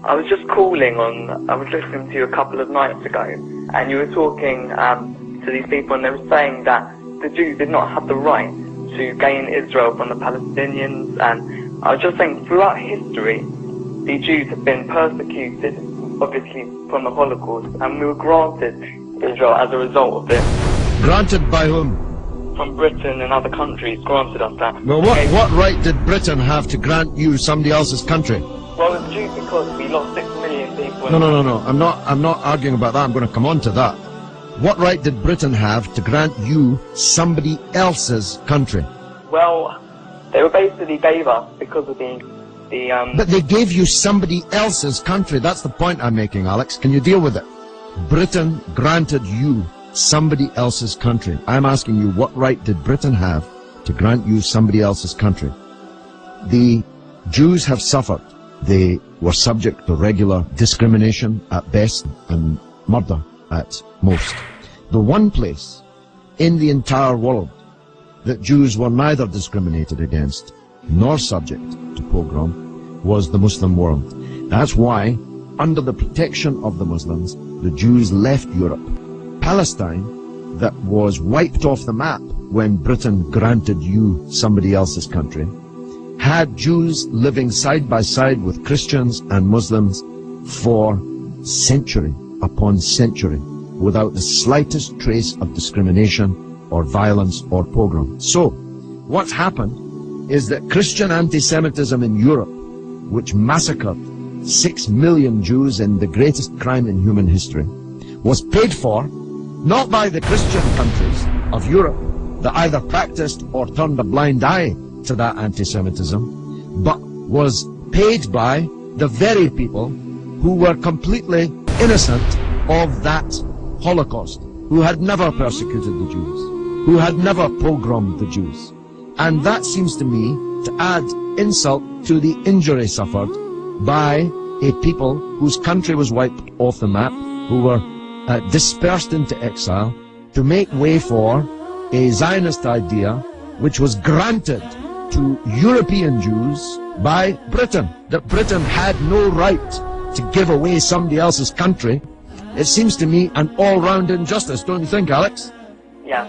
I was just calling on, I was listening to you a couple of nights ago, and you were talking to these people, and they were saying that the Jews did not have the right to gain Israel from the Palestinians, and I was just saying, throughout history, the Jews have been persecuted, obviously, from the Holocaust, and we were granted Israel as a result of this. Granted by whom? From Britain and other countries granted us that. Well, what right did Britain have to grant you somebody else's country? Well, it's due because we lost 6 million people. No. I'm not arguing about that. I'm going to come on to that. What right did Britain have to grant you somebody else's country? Well, they were basically gave us because of the But they gave you somebody else's country. That's the point I'm making, Alex. Can you deal with it? Britain granted you somebody else's country. I'm asking you, what right did Britain have to grant you somebody else's country? The Jews have suffered. They were subject to regular discrimination at best and murder at most. The one place in the entire world that Jews were neither discriminated against nor subject to pogrom was the Muslim world. That's why, under the protection of the Muslims, the Jews left Europe. Palestine, that was wiped off the map when Britain granted you somebody else's country, had Jews living side by side with Christians and Muslims for century upon century without the slightest trace of discrimination or violence or pogrom. So, what's happened is that Christian anti-Semitism in Europe, which massacred 6 million Jews in the greatest crime in human history, was paid for not by the Christian countries of Europe that either practiced or turned a blind eye to that anti-Semitism, but was paid by the very people who were completely innocent of that Holocaust, who had never persecuted the Jews, who had never pogromed the Jews. And that seems to me to add insult to the injury suffered by a people whose country was wiped off the map, who were dispersed into exile, to make way for a Zionist idea which was granted to European Jews by Britain, that Britain had no right to give away somebody else's country. It seems to me an all-round injustice, don't you think, Alex? Yeah.